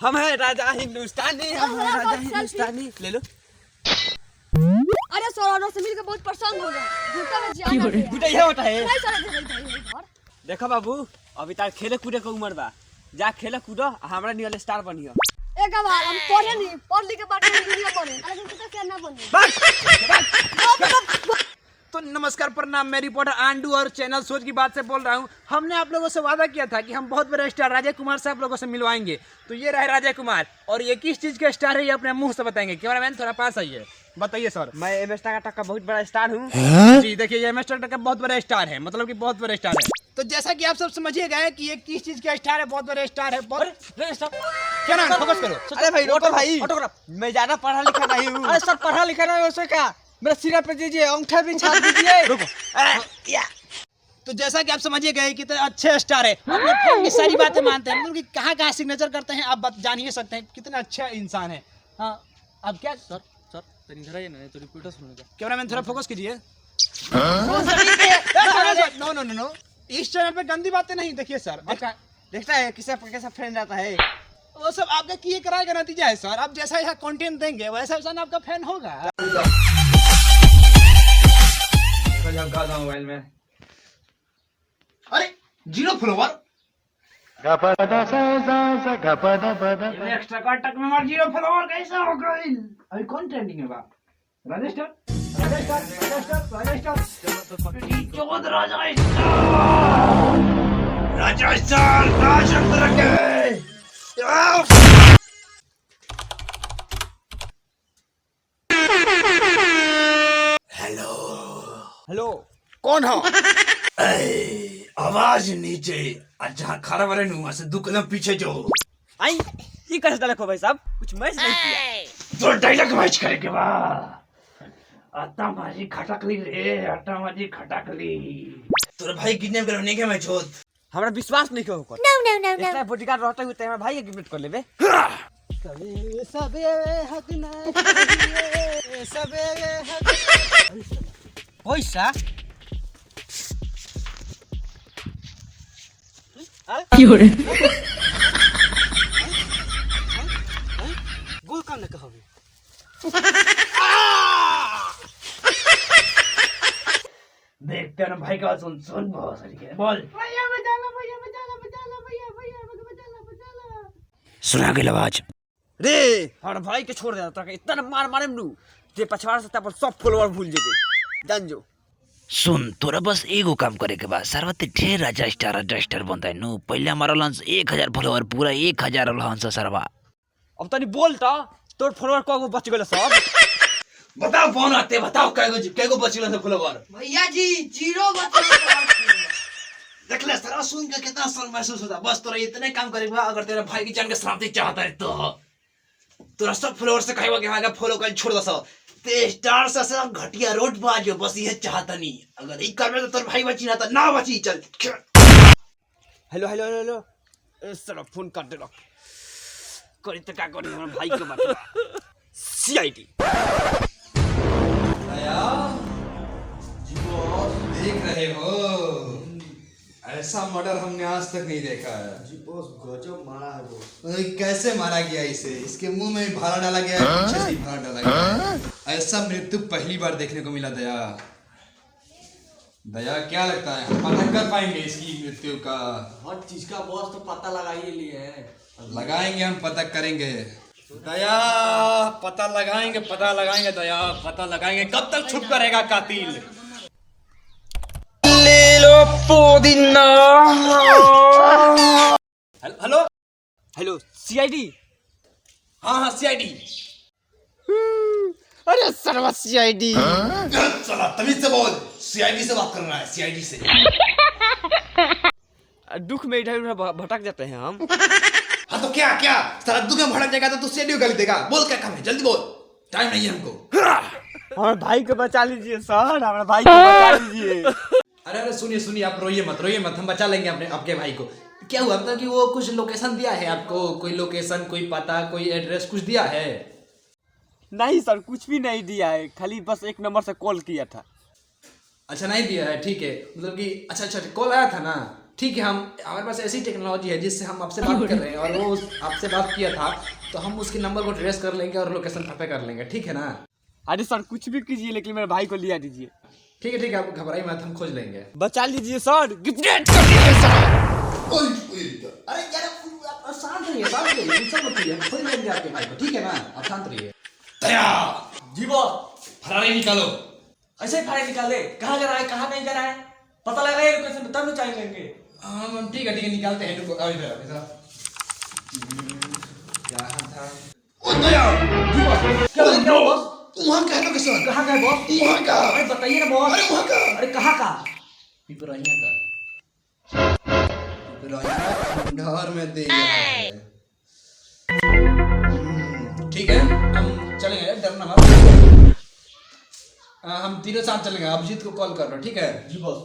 हम है राजा हिंदुस्तानी, हम है राजा हिंदुस्तानी। ले लो। अरे सर से मिलकर बहुत परेशान हो गए। घुटा में जाना है। घुटा ये होता है। नहीं सर देखो बाबू, अभी तार खेले कूदे के उम्र बा। जा खेले कूदो, हमरा नियर स्टार बनियो। एक बार हम पढ़े नहीं, पढ़ लिख के बाद दुनिया पढ़े। अरे तुम क्या ना बने। तो नमस्कार प्रणाम, मैं रिपोर्टर आंडू और चैनल सोच की बात से बोल रहा हूँ। हमने आप लोगों से वादा किया था कि हम बहुत बड़े स्टार राजय कुमार से आप लोगों से मिलवाएंगे। तो ये रहे राजय कुमार, और ये किस चीज के स्टार है ये अपने मुंह से बताएंगे। कैमरामैन थोड़ा पास आइए, बताइए सर। मैं एम एस टाका का बहुत बड़ा स्टार हूँ। जी देखिए, ये एम का बहुत बड़े स्टार है, मतलब कि बहुत बड़े स्टार है। तो जैसा कि आप सब समझिए गए कि ये किस चीज का स्टार है, बहुत बड़े स्टार है। क्या नाम, फोकस करो। अरे भाई रोको भाई, ऑटोग्राफ। मैं ज्यादा पढ़ा लिखा नहीं हूँ। अरे सर पढ़ा लिखा नहीं वैसे क्या, मेरा सिरा पे दीजिए, अंगूठा भी छाप दीजिए। रुको। तो जैसा कि आप समझिए गए कितने अच्छे स्टार है, हम लोग फिल्म की सारी बातें मानते हैं, मतलब कि कहाँ कहाँ सिग्नेचर करते हैं आप जान ही सकते हैं कितने अच्छा इंसान है। हाँ अब क्या सर, तो रिपोर्टर सुनेगा। कैमरामैन थोड़ा फोकस कीजिए। नो नो नो नो, इस चैनल पे गंदी बातें नहीं। देखिए सर, देखता है किसे कैसा फ्रेंड आता है। वो सब आपका किए कराए का नतीजा है सर। आप जैसा यहाँ कंटेंट देंगे वैसा वैसा आपका फैन होगा। मोबाइल में अरे 0 फॉलोवर एक्स्ट्रा कांटेक्ट में हमारा 0 फॉलोवर कैसा हो गई? अभी कौन ट्रेंडिंग है बा? राजेस्टर हेलो कौन हो? आवाज नीचे जहाँ खड़ा बने वहां से 2 कदम पीछे जो आई ये कैसे डालो भाई साहब, कुछ मैच नहीं किया। तो डायलॉग मैच करेंगे बा। आटा माजी खटकली रे, आटा माजी खटकली। तोरे भाई किडनैप करने के मैच होत। हमरा विश्वास नहीं क्यों होकर। No. इतना बॉडीगार्ड रहते हुए हमारे भाई के किडनैप कर लेबे। पैसा गोल काम न कहबे। देखते ना भाई का बात सुन बहुत सारी है। बोल भैया बचा लो भैया सुना के आवाज रे हमारे भाई के छोड़ देता है, इतना मार मारे नू जे पछवाड़ से पर सब फॉलोअर भूल जेबे। जान जो सुन, तोरा बस एगो काम करे के बाद सर्वते ढेर राजा स्टार बनता है नु। पहले हमारा लंस 1000 फॉलोअर पूरा 1000 लंस सरवा। अब तनी बोलता तोर फॉलोअर को बच गेल सब। बताओ कौन आते, बताओ कैगो बचल से फॉलोअर। भैया जी 0 बचा। देख ले सारा सुन के कितना सन महसूस होता। बस तोरा इतने काम करेगा, अगर तेरा भाई की जान के सलामती चाहता है तो तोरा सब फॉलोअर से कहेगा कि हमारा फॉलो कर छोड़ दस। ते स्टार से सब घटिया रोड पर आज बस ये चाहता नहीं। अगर एक कर में तो तोर भाई बची ना तो ना बची। चल हेलो साला फोन काट दे। करी तो का करी, हमारे भाई के बात सीआईडी। देख रहे हो, ऐसा मर्डर हमने आज तक नहीं देखा है। जी बॉस गजब मारा है वो। कैसे मारा गया इसे? इसके मुंह में भाला डाला गया है, पीछे से भाला डाला गया है। ऐसा मृत्यु पहली बार देखने को मिला। दया क्या लगता है हम पता कर पाएंगे इसकी मृत्यु का? हर चीज का बॉस तो पता लगा ही लिए है। लगाएंगे, हम पता करेंगे। दया पता लगाएंगे दया पता लगाएंगे। कब तक छुप कर रहेगा कातिल? Hello CID. हाँ सीआईडी। अरे सर्वा सीआईडी। चला तमीज से बोल, सीआईडी से बात करना है। सीआईडी से दुख में इधर उधर भटक जाते हैं हम। हाँ तो क्या सारा दुख में भड़क जाएगा तो तू सीआईडी को गाली देगा? बोल क्या काम है, जल्दी बोल, टाइम नहीं है हमको। हमारे भाई को बचा लीजिए सर, हमारे भाई को बचा लीजिए। अरे सुनिए आप रोइए मत, हम बचा लेंगे आपके भाई को। क्या हुआ मतलब कि वो कुछ लोकेशन दिया है आपको? कोई लोकेशन, कोई पता, कोई एड्रेस कुछ दिया है? नहीं सर, कुछ भी नहीं दिया है, खाली बस एक नंबर से कॉल किया था। अच्छा नहीं दिया है, ठीक है। मतलब कि अच्छा कॉल आया था ना, ठीक है, हम हमारे पास ऐसी टेक्नोलॉजी है जिससे हम आपसे बात कर रहे हैं और वो आपसे बात किया था, तो हम उसके नंबर को ट्रेस कर लेंगे और लोकेशन पता कर लेंगे, ठीक है ना? अरे सर कुछ भी कीजिए लेकिन मेरे भाई को लिया दीजिए। ठीक है, आप घबराइए मत, हम खोज लेंगे। बचा लीजिए सर, गिफ्टेड कर दिया सर। अरे यार आप शांत रहिए, गुस्सा मत कीजिए, हम खोज लेंगे आपके भाई को, ठीक है ना? आप शांत रहिए। दया जी बॉस। फरारी निकालो। ऐसे ही फाइल निकाले, कहाँ जा रहा है कहाँ नहीं जा रहा है पता लगा ये लोकेशन तब चाहिए लेंगे। ठीक है निकालते हैं, रुको इधर क्या था? ओ दया जी बॉस। क्या बॉस? वहाँ का है लोकेशन। कहाँ का है बॉस? वहाँ का। अरे बताइए ना बॉस। अरे वहाँ का। अरे कहाँ का? पिपराइया का खंडहर में दे रहा है। ठीक है, हम चलेंगे, डरना मत। हम तीनों साथ चलेंगे। अभिजीत को कॉल कर लो, ठीक है? जी बॉस।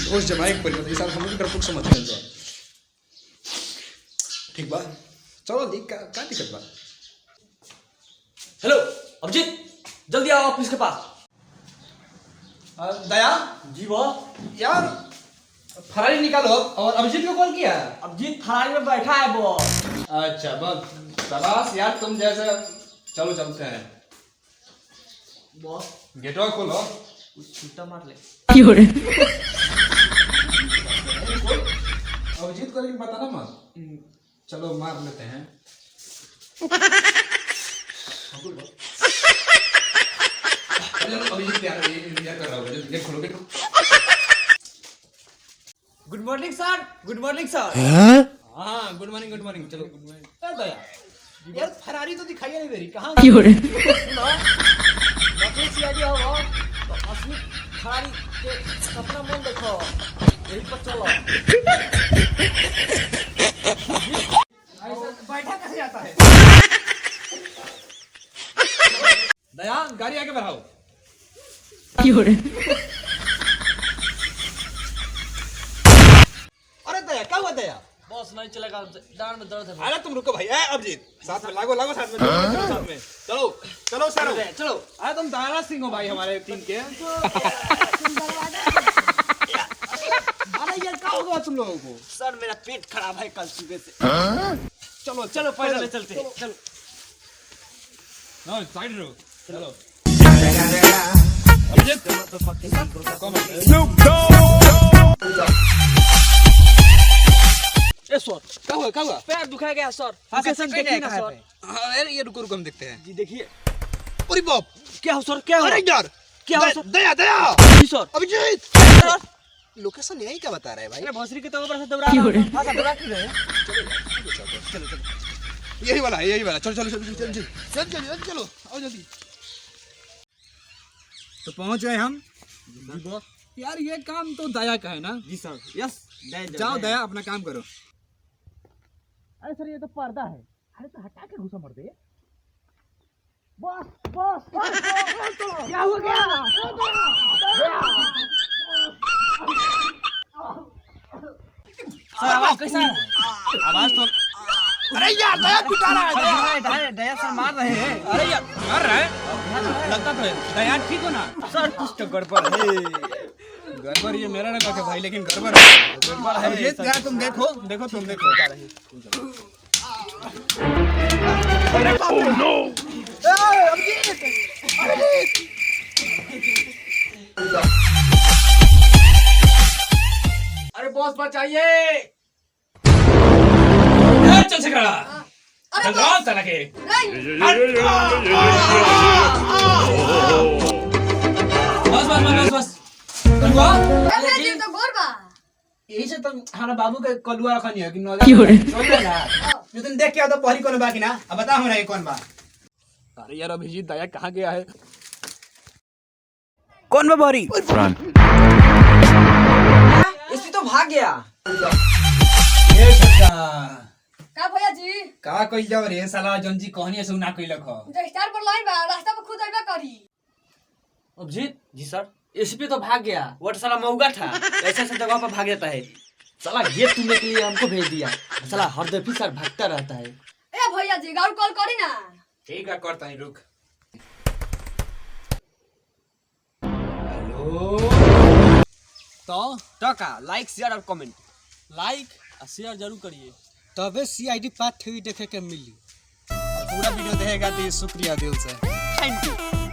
होश जमाए एक परिवार के साथ हम लोग डरपोक समझ रहे हैं। ठीक बा, चलो दी का दिक्कत बा? हेलो अभिजीत, जल्दी आओ ऑफिस के पास। दया जी बॉस। यार फरारी निकालो। और अभिजीत को कॉल किया? अभिजीत फरारी में बैठा है बॉस। अच्छा बस शाबाश यार, तुम जैसे। चलो चलते हैं। बॉस गेटवा खोलो। छूटा मार ले। अभिजीत को लेकिन बताना मत। चलो मार लेते हैं। अभिजीत यार कर रहा हूँ, गेट खोलो, गेट खोलो। Good morning sir. Good morning sir. हाँ गुड मॉर्निंग। चलो गुड मॉर्निंग। दया यार फरारी तो दिखाई नहीं दे रही, कहाँ? नकली सीआईडी हो तो असली फरारी के सपना मन देखो, यही पर चलो। बैठा कैसे जाता है? दया गाड़ी आगे बढ़ाओ। अरे दया क्या हुआ दया? बॉस नहीं चलेगा, डांड में दर्द है। अरे तुम रुको भाई। अभिजीत साथ में लागो साथ में, साथ में चलो सर चलो। अरे तुम दारा सिंह हो भाई हमारे टीम के। अरे यार क्या होगा तुम लोगों को? सर मेरा पेट खराब है कल सुबह से। चलो पैदल चलते हैं, चलो। ना साइड रहो, चलो। ए सर, क्या हुआ? पैर दुखा गया सर। लोकेशन देखिए ना सर। अरे ये रुको हम देखते हैं। जी देखिए। अरे बाप, क्या हो सर? क्या हो? अरे यार क्या हो सर? दया जी सर। अभिजीत सर लोकेशन यही क्या बता रहा है भाई? अरे भोसरी के तो ऊपर से दौड़ा रहा है। हां सर, दौड़ा क्यों रहे हैं? यही वाला चलो आओ जल्दी। तो पहुंच गए हम। जी बॉस। यार ये काम तो दया का है ना? जी सर, यस। जाओ दया अपना काम करो। अरे सर ये तो पर्दा है। अरे तो हटा के घुसा मर दे। बॉस क्या हो गया? सर आवाज कैसा है? आवाज तो अरे यार दया पिटा रहा है। दया सर मार रहे हैं। अरे यार मार रहा है, लगता तो है। दया ठीक हो ना? सर कुछ तो गड़बड़ है। गड़बड़ ये मेरा ना कहे भाई, लेकिन गड़बड़ है। अभिजीत यार तुम देखो। अरे बॉस बचाइए। चल से खड़ा। अरे चल चला के। नहीं बस। अरे जी तो गोर बा। यही से तो हमारा बाबू के कलुआ रखनी है कि जो तुम देख के आओ तो पहली कौन बाकी ना। अब बता हमरा ये कौन बा? अरे यार अभिजीत दया कहाँ गया है? कौन बा बहरी? इसी तो भाग गया। ए छक्का का भैया जी का कइल जाओ रे साला जंजी कहनी से ना कइलक ह। जो स्टार पर लाई बा रास्ता पर खुद आइबा करी। अभिजीत जी सर, एसपी तो भाग गया। वो तो साला मौगा था, ऐसे ऐसे जगह पर भाग जाता है। साला ये तुमने के लिए हमको भेज दिया। साला हर दफे सर भागता रहता है। ए भैया जी गाउर कॉल करी ना। ठीक है करता ही रुक। तो टका लाइक शेयर और कमेंट लाइक और शेयर जरूर करिए। तबे CID पार्ट 3 देखे के मिली। पूरा वीडियो देखेगा तो शुक्रिया दिल से। Thank you.